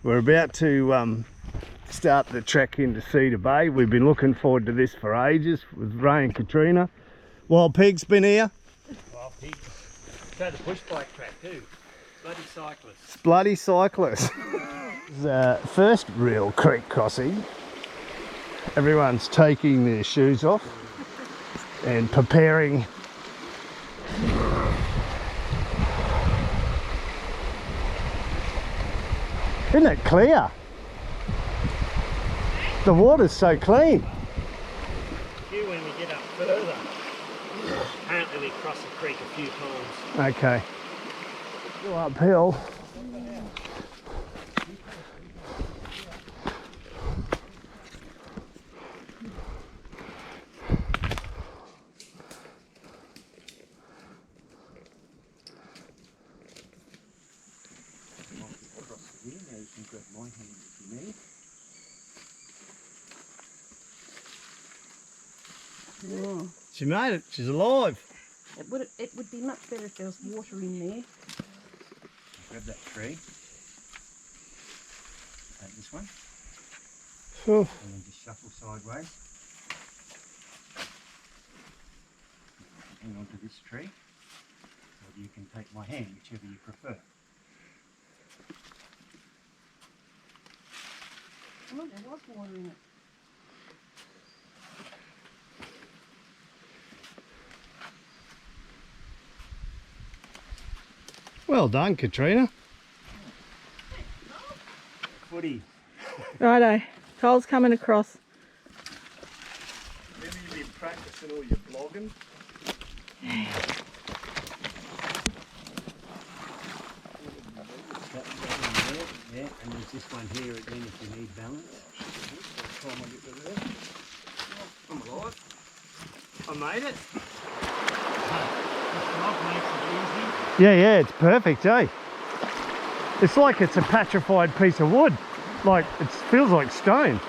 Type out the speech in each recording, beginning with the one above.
We're about to start the trek into Cedar Bay. We've been looking forward to this for ages with Ray and Katrina. Wild Pig's been here. Wild Pig. So the push bike track too. Bloody cyclists. Bloody cyclists. The first real creek crossing. Everyone's taking their shoes off and preparing. Isn't it clear? The water's so clean. Here when we get up further. Apparently we cross the creek a few times. Okay. Go uphill. Yeah. She made it. She's alive. It would be much better if there was water in there. Grab that tree. Take this one. Oh. And then just shuffle sideways. Hang on to this tree. Or you can take my hand, whichever you prefer. Oh, there was water in it. Well done, Katrina. Footy. Righto, Cole's coming across. Maybe you've been practicing all your blogging. Yeah, and there's this one here again if you need balance. I'm alive. I made it. This rock makes it easy. Yeah, it's perfect, eh? It's like it's a petrified piece of wood. Like, it feels like stone.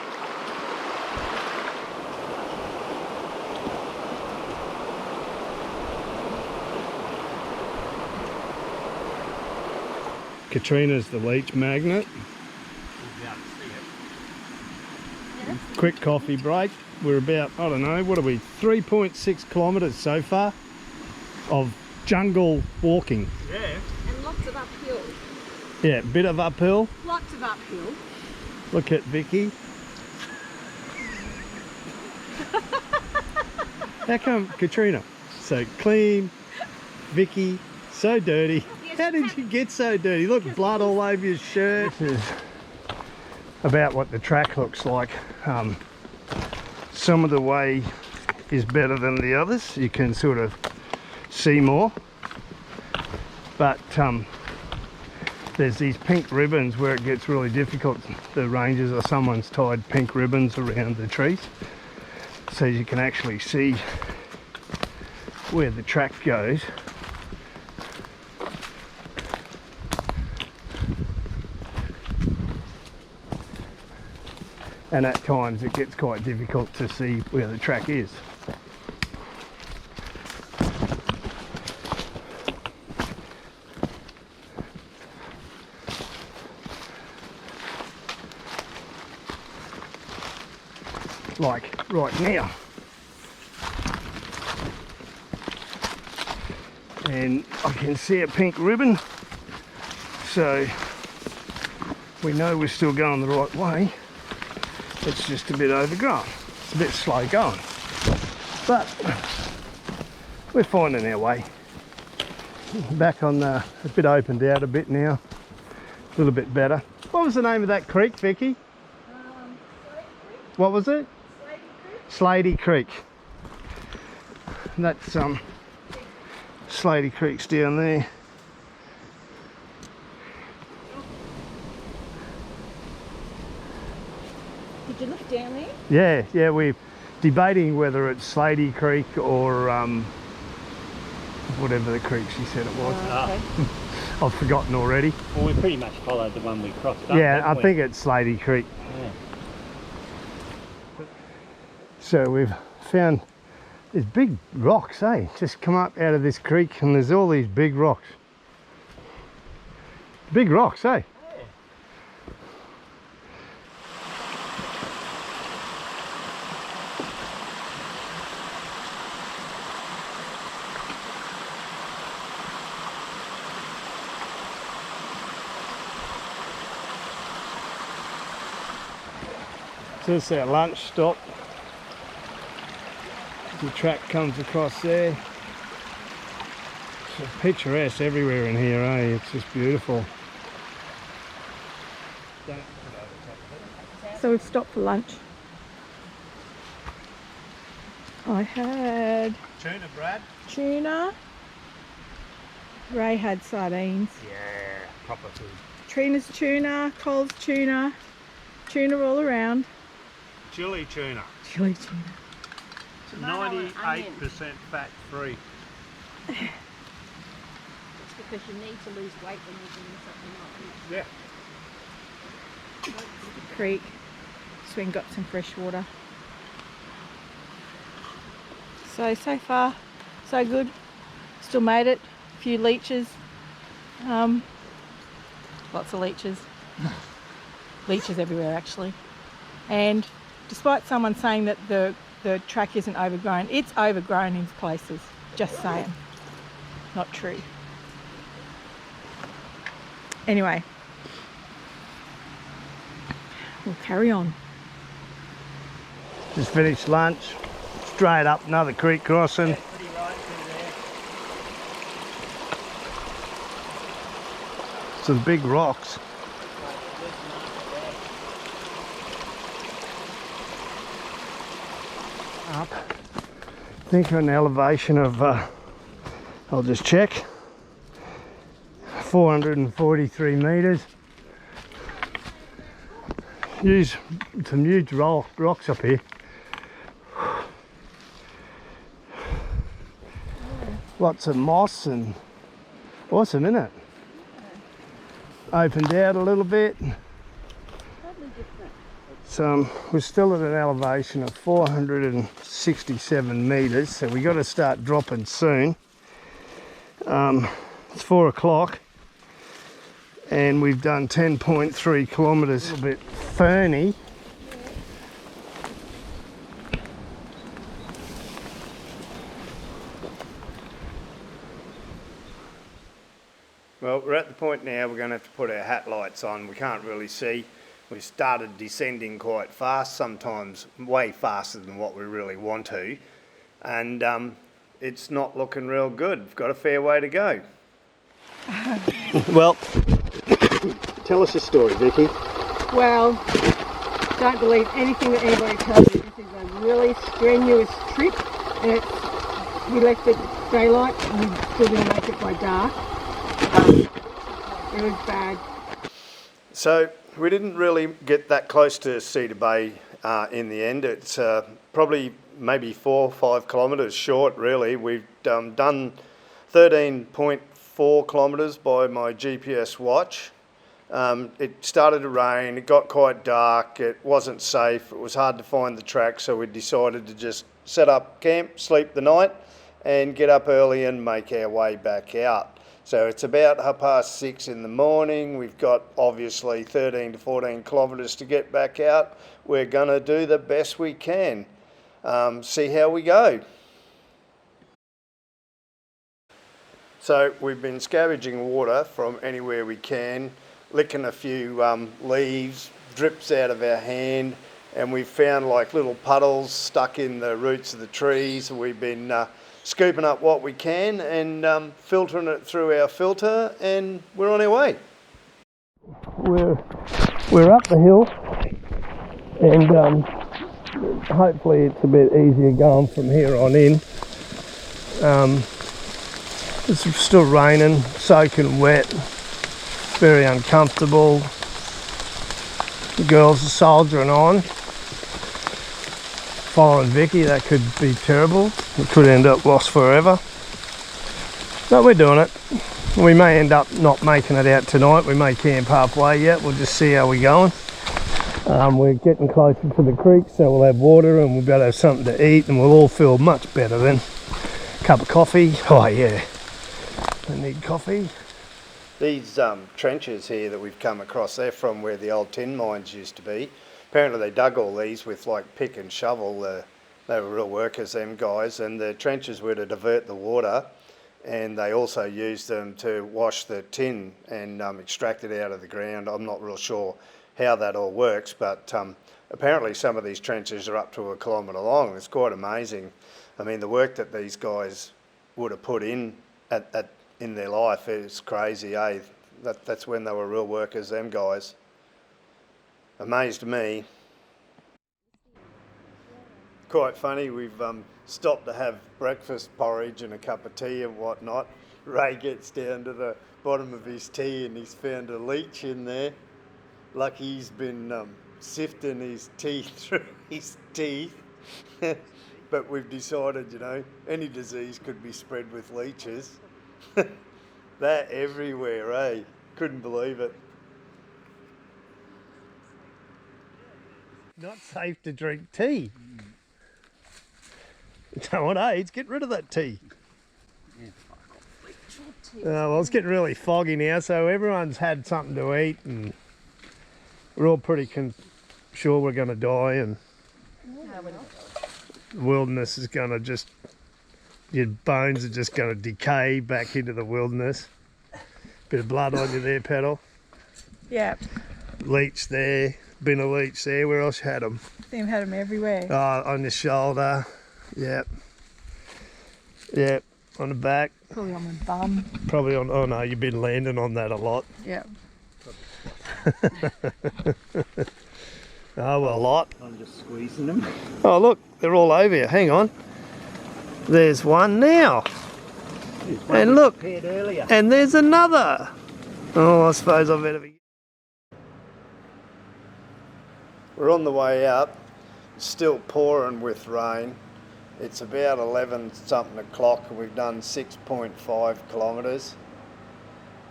Katrina's the leech magnet. Quick coffee break. We're about, I don't know, what are we, 3.6 kilometres so far of jungle walking. Yeah. And lots of uphill. Yeah, bit of uphill. Lots of uphill. Look at Vicky. How come Katrina so clean, Vicky so dirty? How did you get so dirty? Look, blood all over your shirt. This is about what the track looks like. Some of the way is better than the others. You can sort of see more. But there's these pink ribbons where it gets really difficult. The rangers or someone's tied pink ribbons around the trees so you can actually see where the track goes. And at times it gets quite difficult to see where the track is. Like right now. And I can see a pink ribbon, so we know we're still going the right way. It's just a bit overgrown. It's a bit slow going, but we're finding our way. Back on the, a bit opened out a bit now, a little bit better. What was the name of that creek, Vicky? What was it? Slady Creek. That's Slady Creek's down there. Did you look down there? Yeah, we're debating whether it's Slady Creek or whatever the creek she said it was. Okay. I've forgotten already. Well, we pretty much followed the one we crossed up. Yeah, I haven't we? think it's Slady Creek. Yeah. So we've found these big rocks, eh? Just come up out of this creek and there's all these big rocks. Big rocks, eh? So this is our lunch stop. The track comes across there. It's picturesque everywhere in here, eh? It's just beautiful. So we've stopped for lunch. I had Tuna, Brad? tuna. Ray had sardines. Yeah, proper food. Trina's tuna, Cole's tuna. Tuna all around. Chili tuna. Chili tuna. 98% fat free. It's because you need to lose weight when you're doing something like this. Yeah. The creek. So we got some fresh water. So far, so good. Still made it. A few leeches. Lots of leeches. Leeches everywhere actually. And despite someone saying that the track isn't overgrown, it's overgrown in places. Just saying. Not true. Anyway, we'll carry on. Just finished lunch. Straight up another creek crossing. Pretty right through there. Some big rocks. Up. I think an elevation of, I'll just check, 443 metres. Use some huge rocks up here. Lots of moss and awesome, isn't it? Opened out a little bit. So we're still at an elevation of 467 metres, so we got to start dropping soon. It's 4 o'clock and we've done 10.3 kilometres. A little bit ferny. Well, we're at the point now we're going to have to put our hat lights on. We can't really see. We started descending quite fast, sometimes way faster than what we really want to. And it's not looking real good. We've got a fair way to go. Well, tell us your story, Vicky. Well, don't believe anything that anybody tells you. This is a really strenuous trip, and we left at daylight and we still didn't make it by dark. It was bad. So we didn't really get that close to Cedar Bay in the end. It's probably maybe 4 or 5 kilometres short, really. We've done 13.4 kilometres by my GPS watch. It started to rain, it got quite dark, it wasn't safe, it was hard to find the track, so we decided to just set up camp, sleep the night and get up early and make our way back out. So it's about 6:30 in the morning. We've got obviously 13 to 14 kilometres to get back out. We're going to do the best we can. See how we go. So we've been scavenging water from anywhere we can, licking a few leaves, drips out of our hand, and we've found like little puddles stuck in the roots of the trees. We've been scooping up what we can and filtering it through our filter, and we're on our way. We're up the hill, and hopefully it's a bit easier going from here on in. It's still raining, soaking wet, very uncomfortable. The girls are soldiering on. Following Vicky, that could be terrible. It could end up lost forever. But we're doing it. We may end up not making it out tonight. We may camp halfway yet. We'll just see how we're going. We're getting closer to the creek, so we'll have water and we'll be able to have something to eat, and we'll all feel much better then. Cup of coffee. Oh yeah, I need coffee. These trenches here that we've come across, they're from where the old tin mines used to be. Apparently they dug all these with like pick and shovel. They were real workers, them guys, and the trenches were to divert the water, and they also used them to wash the tin and extract it out of the ground. I'm not real sure how that all works, but apparently some of these trenches are up to 1 kilometre long. It's quite amazing. I mean, the work that these guys would have put in in their life is crazy, eh? That's when they were real workers, them guys. Amazed me. Quite funny, we've stopped to have breakfast porridge and a cup of tea and whatnot. Ray gets down to the bottom of his tea and he's found a leech in there. Lucky he's been sifting his teeth through his teeth. But we've decided, you know, any disease could be spread with leeches. They're everywhere, eh? Couldn't believe it. Not safe to drink tea. You know what AIDS? Get rid of that tea. Well, it's getting really foggy now, so everyone's had something to eat and we're all pretty sure we're going to die, and the wilderness is going to just, your bones are just going to decay back into the wilderness. Bit of blood on you there, Petal. Yeah. Leech there, been a leech there. Where else you had them? They've had them everywhere. On your shoulder. Yep. Yep. On the back. Probably on my bum. Probably on. Oh no, you've been landing on that a lot. Yeah. Oh well, a lot. I'm just squeezing them. Oh look, they're all over here. Hang on. There's one now. And look. Earlier. And there's another. Oh, I suppose I better be. We're on the way up. It's still pouring with rain. It's about 11 something o'clock and we've done 6.5 kilometres.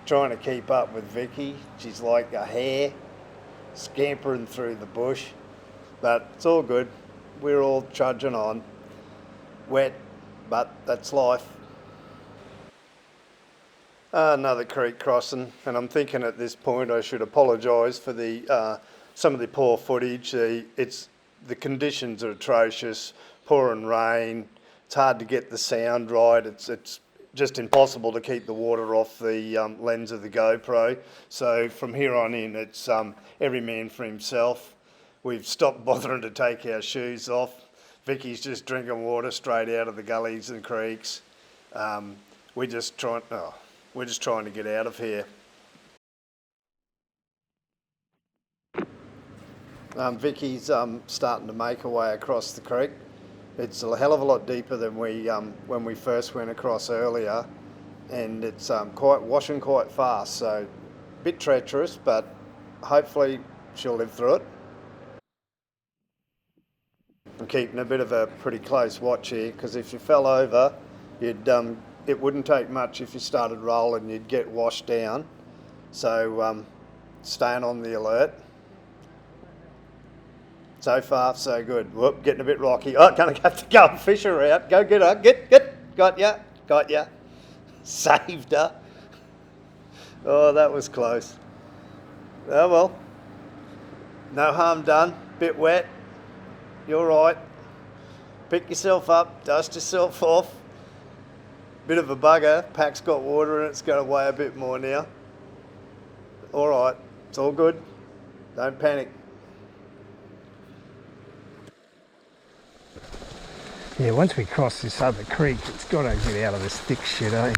Trying to keep up with Vicky. She's like a hare scampering through the bush, but it's all good. We're all trudging on. Wet, but that's life. Another creek crossing, and I'm thinking at this point I should apologise for the some of the poor footage. The conditions are atrocious. Pouring rain, it's hard to get the sound right, it's just impossible to keep the water off the lens of the GoPro. So from here on in, it's every man for himself. We've stopped bothering to take our shoes off. Vicky's just drinking water straight out of the gullies and creeks. We're just trying to get out of here. Vicky's starting to make her way across the creek. It's a hell of a lot deeper than when we first went across earlier, and it's washing quite fast, so a bit treacherous, but hopefully she'll live through it. I'm keeping a bit of a pretty close watch here, because if you fell over, it wouldn't take much if you started rolling, you'd get washed down. So staying on the alert. So far, so good. Whoop, getting a bit rocky. Oh, gonna have to go and fish her out. Go get her. Get. Got ya. Saved her. Oh, that was close. Oh well. No harm done. Bit wet. You're right. Pick yourself up. Dust yourself off. Bit of a bugger. Pack's got water in it. It's going to weigh a bit more now. All right. It's all good. Don't panic. Yeah, once we cross this other creek, it's got to get out of this thick shit, eh?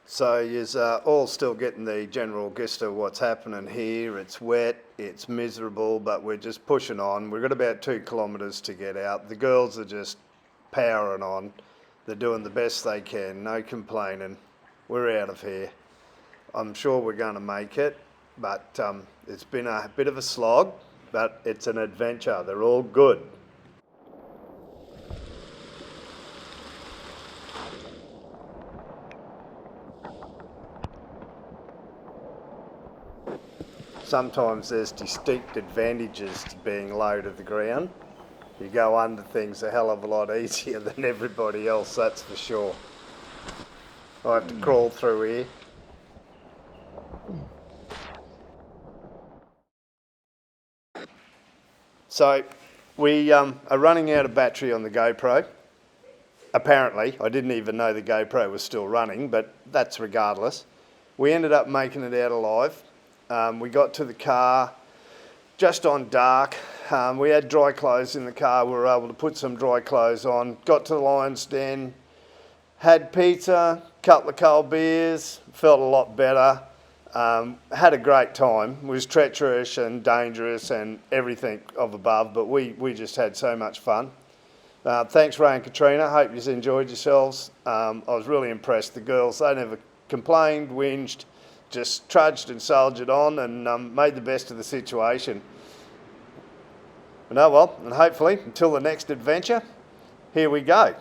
So you're all still getting the general gist of what's happening here. It's wet, it's miserable, but we're just pushing on. We've got about 2 kilometres to get out. The girls are just powering on. They're doing the best they can, no complaining. We're out of here. I'm sure we're going to make it, but it's been a bit of a slog, but it's an adventure. They're all good. Sometimes there's distinct advantages to being low to the ground. You go under things a hell of a lot easier than everybody else, that's for sure. I have to crawl through here. So we are running out of battery on the GoPro. Apparently, I didn't even know the GoPro was still running, but that's regardless. We ended up making it out alive. We got to the car just on dark. We had dry clothes in the car. We were able to put some dry clothes on. Got to the lion's den, had pizza, couple of cold beers, felt a lot better. Had a great time. It was treacherous and dangerous and everything of above, but we just had so much fun. Thanks, Ray and Katrina. Hope you enjoyed yourselves. I was really impressed. The girls, they never complained, whinged, just trudged and soldiered on and made the best of the situation. And oh well, and hopefully, until the next adventure, here we go.